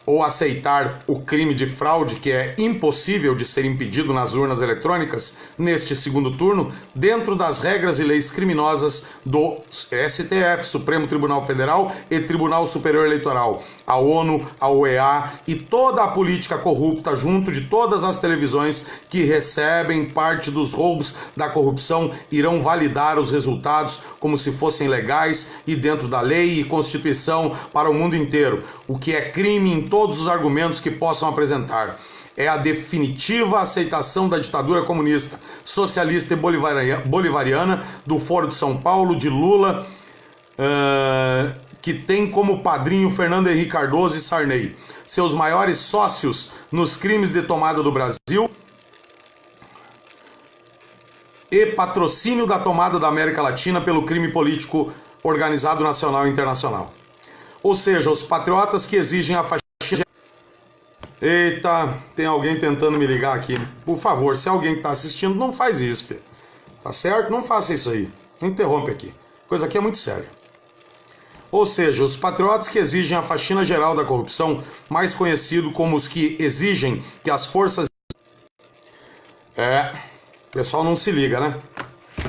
ou aceitar o crime de fraude que é impossível de ser impedido nas urnas eletrônicas, neste segundo turno, dentro das regras e leis criminosas do STF, Supremo Tribunal Federal e Tribunal Superior Eleitoral, a ONU, a OEA e toda a política corrupta junto de todas as televisões que recebem parte dos roubos da corrupção irão validar os resultados como se fossem legais e dentro da lei e Constituição para o mundo inteiro, o que é crime em todos os argumentos que possam apresentar. É a definitiva aceitação da ditadura comunista, socialista e bolivariana do Foro de São Paulo, de Lula, que tem como padrinho Fernando Henrique Cardoso e Sarney, seus maiores sócios nos crimes de tomada do Brasil e patrocínio da tomada da América Latina pelo crime político organizado nacional e internacional. Ou seja, os patriotas que exigem a faxina... Eita, tem alguém tentando me ligar aqui. Por favor, se alguém que está assistindo, não faz isso, filho. Tá certo? Não faça isso aí. Interrompe aqui. Coisa aqui é muito séria. Ou seja, os patriotas que exigem a faxina geral da corrupção, mais conhecido como os que exigem que as forças... O pessoal não se liga, né?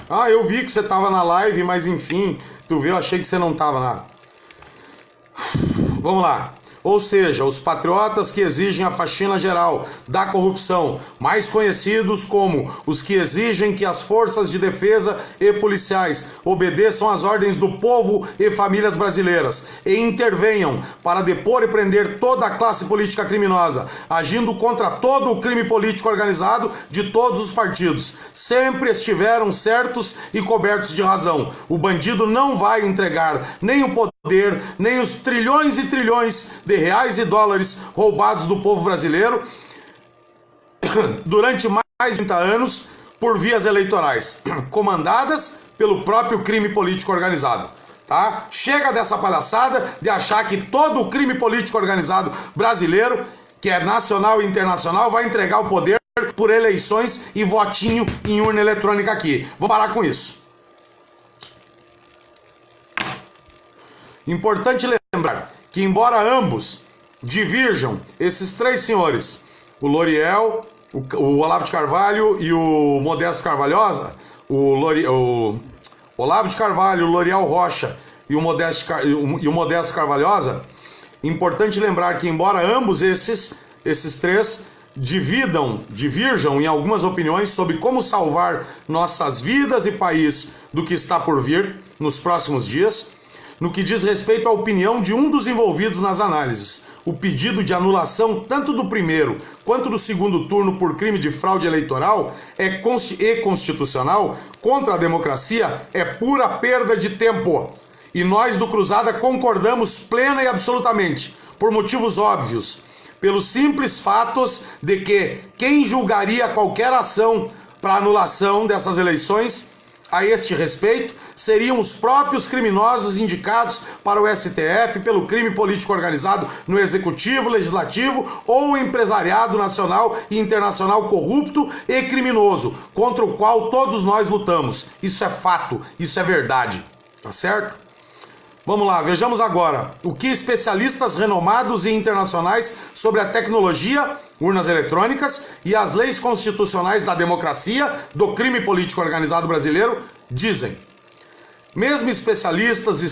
Ah, eu vi que você estava na live, mas enfim, tu viu, achei que você não estava nada. Vamos lá. ou seja, os patriotas que exigem a faxina geral da corrupção, mais conhecidos como os que exigem que as forças de defesa e policiais obedeçam às ordens do povo e famílias brasileiras e intervenham para depor e prender toda a classe política criminosa, agindo contra todo o crime político organizado de todos os partidos. Sempre estiveram certos e cobertos de razão. O bandido não vai entregar nem o poder, nem os trilhões e trilhões de reais e dólares roubados do povo brasileiro durante mais de 30 anos por vias eleitorais, comandadas pelo próprio crime político organizado. Tá? Chega dessa palhaçada de achar que todo o crime político organizado brasileiro, que é nacional e internacional, vai entregar o poder por eleições e votinho em urna eletrônica aqui. Vou parar com isso. Importante lembrar que, embora ambos divirjam, esses três senhores, o Loriel, o Olavo de Carvalho e o Modesto Carvalhosa, o Olavo de Carvalho, o Loriel Rocha e o Modesto Carvalhosa, importante lembrar que, embora ambos esses três divirjam em algumas opiniões sobre como salvar nossas vidas e país do que está por vir nos próximos dias, no que diz respeito à opinião de um dos envolvidos nas análises, o pedido de anulação tanto do primeiro quanto do segundo turno por crime de fraude eleitoral é constitucional contra a democracia, é pura perda de tempo. E nós do Cruzada concordamos plena e absolutamente, por motivos óbvios, pelos simples fatos de que quem julgaria qualquer ação para anulação dessas eleições a este respeito seriam os próprios criminosos indicados para o STF pelo crime político organizado no Executivo, Legislativo ou empresariado nacional e internacional corrupto e criminoso, contra o qual todos nós lutamos. Isso é fato, isso é verdade, tá certo? Vamos lá, vejamos agora o que especialistas renomados e internacionais sobre a tecnologia, urnas eletrônicas e as leis constitucionais da democracia, do crime político organizado brasileiro dizem. Mesmo especialistas e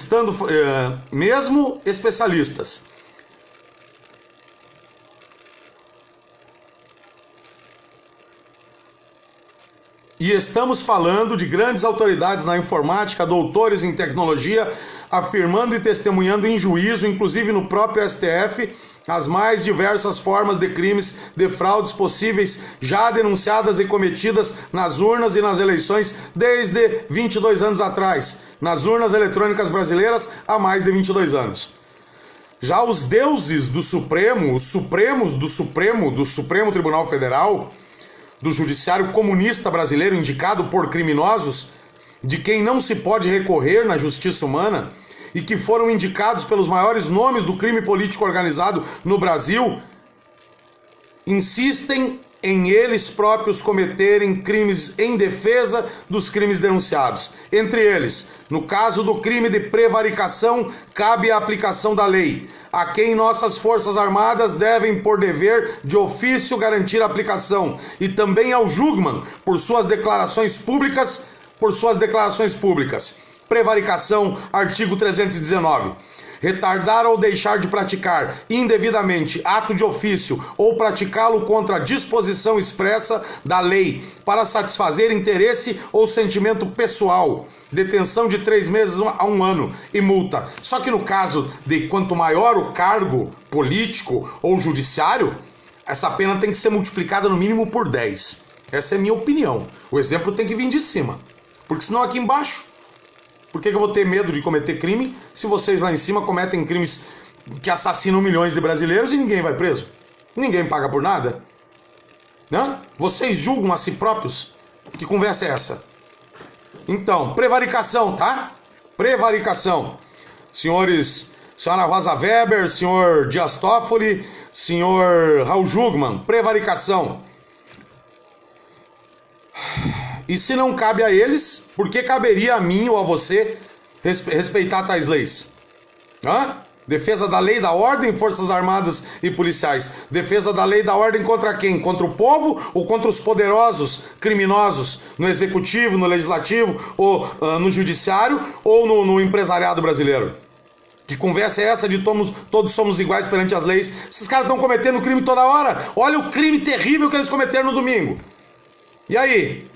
estamos falando de grandes autoridades na informática, doutores em tecnologia, afirmando e testemunhando em juízo, inclusive no próprio STF, as mais diversas formas de crimes, de fraudes possíveis, já denunciadas e cometidas nas urnas e nas eleições desde 22 anos atrás, nas urnas eletrônicas brasileiras há mais de 22 anos. Já os deuses do Supremo, os supremos do Supremo Tribunal Federal, do Judiciário Comunista Brasileiro indicado por criminosos, de quem não se pode recorrer na justiça humana, e que foram indicados pelos maiores nomes do crime político organizado no Brasil, insistem em eles próprios cometerem crimes em defesa dos crimes denunciados. Entre eles, no caso do crime de prevaricação, cabe a aplicação da lei, a quem nossas Forças Armadas devem, por dever de ofício, garantir a aplicação, e também ao Jugman, por suas declarações públicas. Prevaricação, artigo 319. Retardar ou deixar de praticar indevidamente ato de ofício ou praticá-lo contra a disposição expressa da lei para satisfazer interesse ou sentimento pessoal. Detenção de 3 meses a 1 ano e multa. Só que no caso de quanto maior o cargo político ou judiciário, essa pena tem que ser multiplicada no mínimo por 10. Essa é a minha opinião. O exemplo tem que vir de cima. Porque senão aqui embaixo, por que eu vou ter medo de cometer crime se vocês lá em cima cometem crimes que assassinam milhões de brasileiros e ninguém vai preso? Ninguém paga por nada? Né? Vocês julgam a si próprios? Que conversa é essa? Então, prevaricação, tá? Prevaricação. Senhora Rosa Weber, senhor Dias Toffoli, senhor Raul Jugman, prevaricação. E se não cabe a eles, por que caberia a mim ou a você respeitar tais leis? Defesa da lei, da ordem, Forças Armadas e policiais. Defesa da lei, da ordem contra quem? Contra o povo ou contra os poderosos criminosos no Executivo, no Legislativo, ou no Judiciário ou no empresariado brasileiro? Que conversa é essa de todos somos iguais perante as leis? Esses caras estão cometendo crime toda hora. Olha o crime terrível que eles cometeram no domingo. E aí?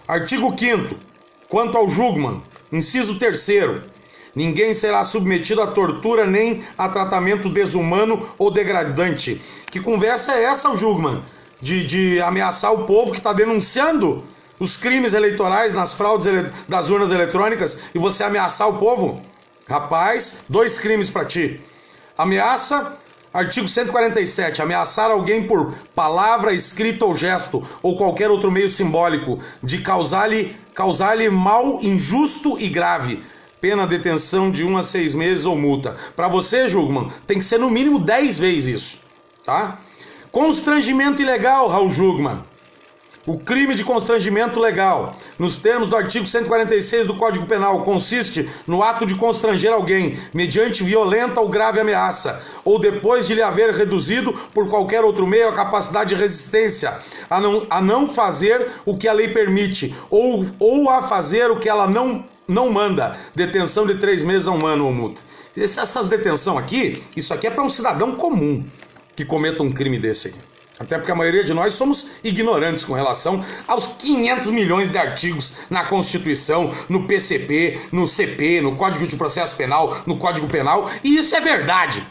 Artigo 5º. Quanto ao Jungmann, inciso 3º. Ninguém será submetido a tortura nem a tratamento desumano ou degradante. Que conversa é essa, o Jungmann? De ameaçar o povo que está denunciando os crimes eleitorais nas fraudes das urnas eletrônicas e você ameaçar o povo? Rapaz, 2 crimes para ti. Ameaça, artigo 147, ameaçar alguém por palavra, escrita ou gesto, ou qualquer outro meio simbólico, de causar-lhe mal injusto e grave. Pena detenção de 1 a 6 meses ou multa. Para você, Jungmann, tem que ser no mínimo 10 vezes isso, tá? Constrangimento ilegal, Raul Jungmann. O crime de constrangimento legal, nos termos do artigo 146 do Código Penal, consiste no ato de constranger alguém, mediante violenta ou grave ameaça, ou depois de lhe haver reduzido, por qualquer outro meio, a capacidade de resistência, a não fazer o que a lei permite, ou a fazer o que ela não manda, detenção de 3 meses a 1 ano ou multa. Essas detenção aqui, isso aqui é para um cidadão comum que cometa um crime desse aqui. Até porque a maioria de nós somos ignorantes com relação aos 500 milhões de artigos na Constituição, no PCP, no CP, no Código de Processo Penal, no Código Penal, e isso é verdade.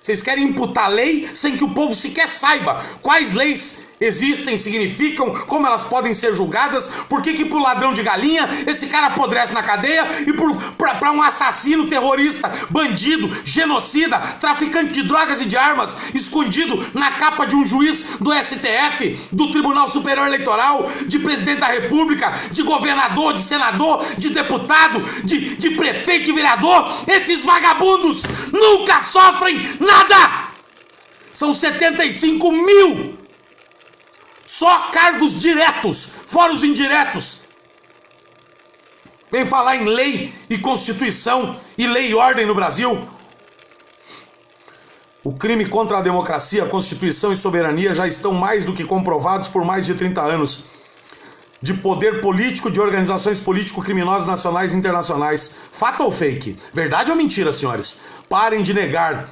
Vocês querem imputar lei sem que o povo sequer saiba quais leis existem, significam, como elas podem ser julgadas, por que pro ladrão de galinha esse cara apodrece na cadeia e pra um assassino, terrorista, bandido, genocida, traficante de drogas e de armas, escondido na capa de um juiz do STF, do Tribunal Superior Eleitoral, de presidente da República, de governador, de senador, de deputado, de prefeito e vereador, esses vagabundos nunca sofrem nada! São 75 mil! Só cargos diretos, fora os indiretos. Vem falar em lei e Constituição e lei e ordem no Brasil. O crime contra a democracia, a Constituição e soberania já estão mais do que comprovados por mais de 30 anos de poder político de organizações político-criminosas nacionais e internacionais. Fato ou fake? Verdade ou mentira, senhores? Parem de negar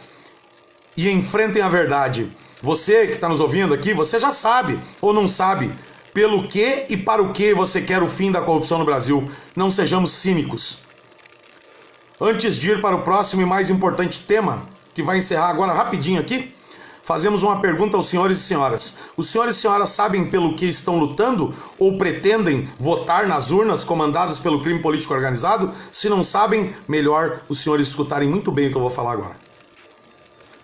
e enfrentem a verdade. Você que está nos ouvindo aqui, você já sabe ou não sabe pelo que e para o que você quer o fim da corrupção no Brasil. Não sejamos cínicos. Antes de ir para o próximo e mais importante tema, que vai encerrar agora rapidinho aqui, fazemos uma pergunta aos senhores e senhoras. Os senhores e senhoras sabem pelo que estão lutando ou pretendem votar nas urnas comandadas pelo crime político organizado? Se não sabem, melhor os senhores escutarem muito bem o que eu vou falar agora.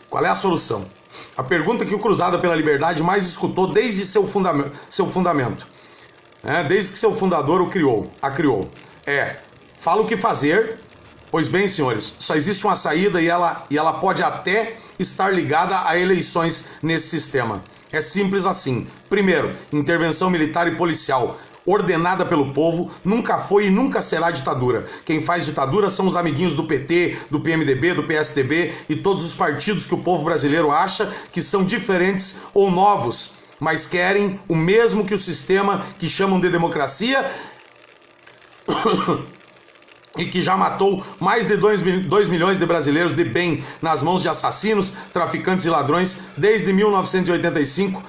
Qual é a solução? A pergunta que o Cruzada pela Liberdade mais escutou desde seu fundamento, desde que seu fundador a criou, fala o que fazer. Pois bem, senhores, só existe uma saída e ela pode até estar ligada a eleições nesse sistema. É simples assim. Primeiro, intervenção militar e policial, ordenada pelo povo, nunca foi e nunca será ditadura. Quem faz ditadura são os amiguinhos do PT, do PMDB, do PSDB e todos os partidos que o povo brasileiro acha que são diferentes ou novos, mas querem o mesmo que o sistema que chamam de democracia e que já matou mais de 2 milhões de brasileiros de bem nas mãos de assassinos, traficantes e ladrões desde 1985.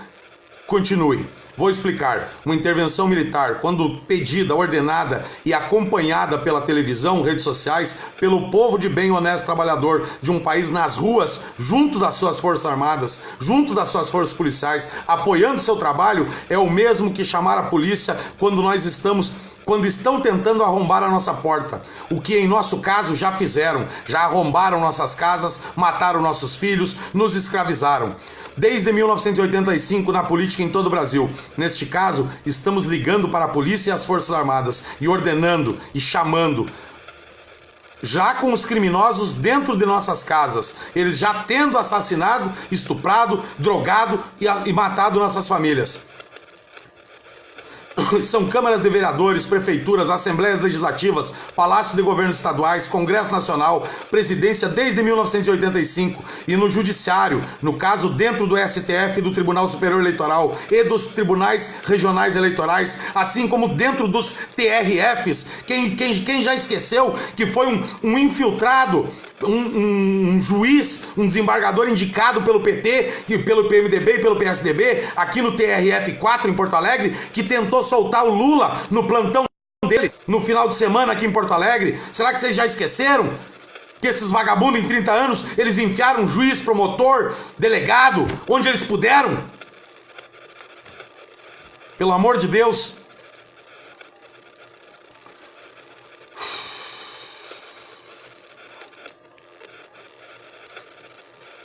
Continue. Vou explicar. Uma intervenção militar, quando pedida, ordenada e acompanhada pela televisão, redes sociais, pelo povo de bem, honesto, trabalhador de um país nas ruas, junto das suas forças armadas, junto das suas forças policiais, apoiando seu trabalho, é o mesmo que chamar a polícia quando estão tentando arrombar a nossa porta. O que em nosso caso já fizeram, já arrombaram nossas casas, mataram nossos filhos, nos escravizaram. Desde 1985 na política em todo o Brasil. Neste caso, estamos ligando para a polícia e as forças armadas e ordenando e chamando, já com os criminosos dentro de nossas casas, eles já tendo assassinado, estuprado, drogado e matado nossas famílias. são câmaras de vereadores, prefeituras, assembleias legislativas, palácios de governos estaduais, Congresso Nacional, presidência desde 1985 e no judiciário, no caso dentro do STF, do Tribunal Superior Eleitoral e dos tribunais regionais eleitorais, assim como dentro dos TRFs. Quem já esqueceu que foi um infiltrado, um juiz, um desembargador indicado pelo PT, pelo PMDB e pelo PSDB, aqui no TRF4 em Porto Alegre, que tentou soltar o Lula no plantão dele no final de semana aqui em Porto Alegre? Será que vocês já esqueceram que esses vagabundos em 30 anos, eles enfiaram juiz, promotor, delegado, onde eles puderam? Pelo amor de Deus.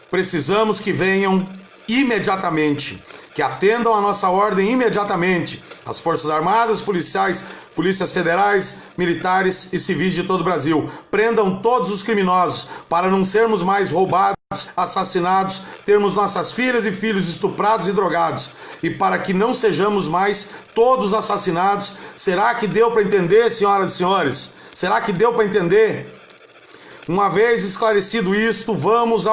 Precisamos que venham imediatamente, que atendam a nossa ordem imediatamente, as Forças Armadas, policiais, polícias federais, militares e civis de todo o Brasil. Prendam todos os criminosos para não sermos mais roubados, assassinados, termos nossas filhas e filhos estuprados e drogados, e para que não sejamos mais todos assassinados. Será que deu para entender, senhoras e senhores? Será que deu para entender? Uma vez esclarecido isto, vamos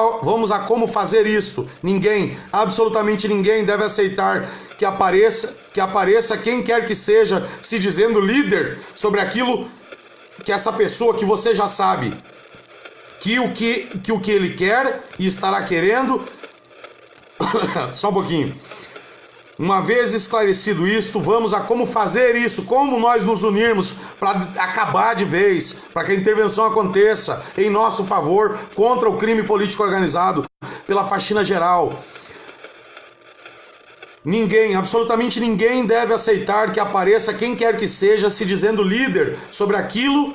a como fazer isto. Ninguém, absolutamente ninguém, deve aceitar que apareça quem quer que seja se dizendo líder sobre aquilo que essa pessoa que você já sabe que o que ele quer e estará querendo. Só um pouquinho. Uma vez esclarecido isto, vamos a como fazer isso, como nós nos unirmos para acabar de vez, para que a intervenção aconteça em nosso favor contra o crime político organizado, pela faxina geral. Ninguém, absolutamente ninguém deve aceitar que apareça quem quer que seja se dizendo líder sobre aquilo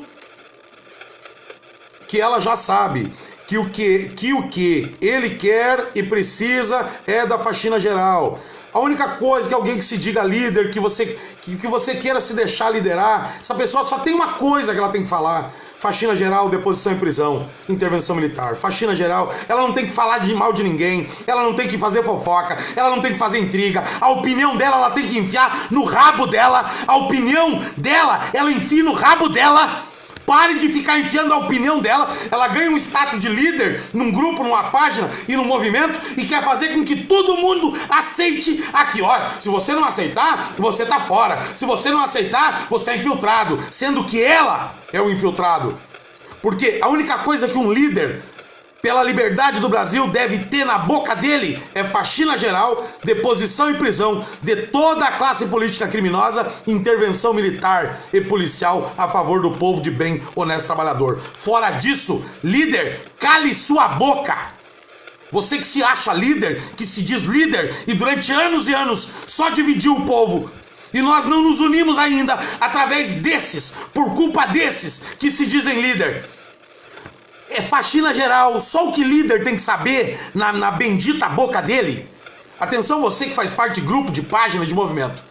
que ela já sabe. Que o que ele quer e precisa é da faxina geral. A única coisa que alguém que se diga líder, que você queira se deixar liderar, essa pessoa só tem uma coisa que ela tem que falar: faxina geral, deposição em prisão, intervenção militar. Faxina geral, ela não tem que falar de mal de ninguém, ela não tem que fazer fofoca, ela não tem que fazer intriga. A opinião dela, ela tem que enfiar no rabo dela. A opinião dela, ela enfia no rabo dela. Pare de ficar enfiando a opinião dela. Ela ganha um status de líder num grupo, numa página e num movimento e quer fazer com que todo mundo aceite aqui. Ó, se você não aceitar, você tá fora. Se você não aceitar, você é infiltrado. Sendo que ela é o infiltrado. Porque a única coisa que um líder, pela liberdade do Brasil, deve ter na boca dele é faxina geral, deposição e prisão de toda a classe política criminosa, intervenção militar e policial a favor do povo de bem, honesto trabalhador. Fora disso, líder, cale sua boca. Você que se acha líder, que se diz líder e durante anos e anos só dividiu o povo. E nós não nos unimos ainda através desses, por culpa desses que se dizem líder. É faxina geral, só o que líder tem que saber na bendita boca dele. Atenção, você que faz parte de grupo, de página, de movimento.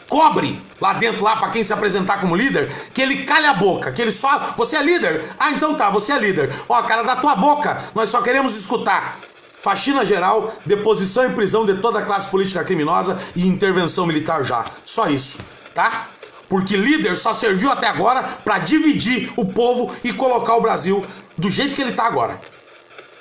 Cobre lá dentro, lá para quem se apresentar como líder, que ele calha a boca, que ele só... Você é líder? Ah, então tá, você é líder. Ó, cara, da tua boca, nós só queremos escutar. Faxina geral, deposição e prisão de toda a classe política criminosa e intervenção militar já. Só isso, tá? Porque líder só serviu até agora para dividir o povo e colocar o Brasil do jeito que ele tá agora.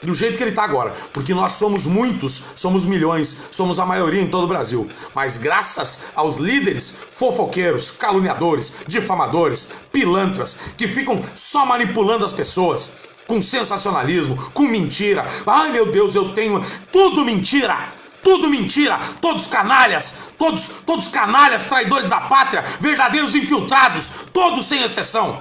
Do jeito que ele tá agora. Porque nós somos muitos, somos milhões, somos a maioria em todo o Brasil. Mas graças aos líderes fofoqueiros, caluniadores, difamadores, pilantras, que ficam só manipulando as pessoas, com sensacionalismo, com mentira. Ai meu Deus, eu tenho... Tudo mentira! Tudo mentira, todos canalhas, todos canalhas, traidores da pátria, verdadeiros infiltrados, todos sem exceção.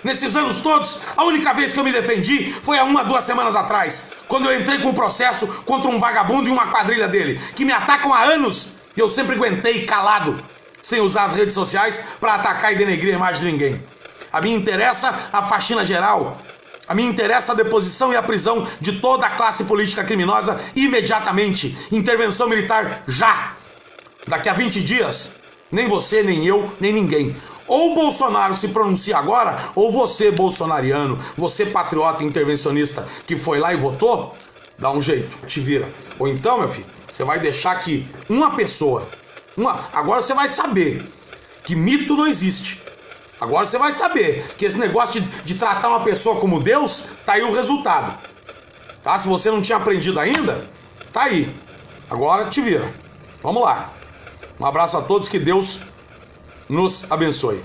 Nesses anos todos, a única vez que eu me defendi foi há 1 a 2 semanas atrás, quando eu entrei com um processo contra um vagabundo e uma quadrilha dele, que me atacam há anos, e eu sempre aguentei calado, sem usar as redes sociais para atacar e denegrir a imagem de ninguém. A mim interessa a faxina geral. A mim interessa a deposição e a prisão de toda a classe política criminosa imediatamente. Intervenção militar já. Daqui a 20 dias, nem você, nem eu, nem ninguém. Ou o Bolsonaro se pronuncia agora, ou você, bolsonariano, você patriota intervencionista que foi lá e votou, dá um jeito, te vira. Ou então, meu filho, você vai deixar que uma pessoa Agora você vai saber que mito não existe. Agora você vai saber que esse negócio de tratar uma pessoa como Deus, tá aí o resultado. Tá? Se você não tinha aprendido ainda, tá aí. Agora te vira. Vamos lá. Um abraço a todos, que Deus nos abençoe.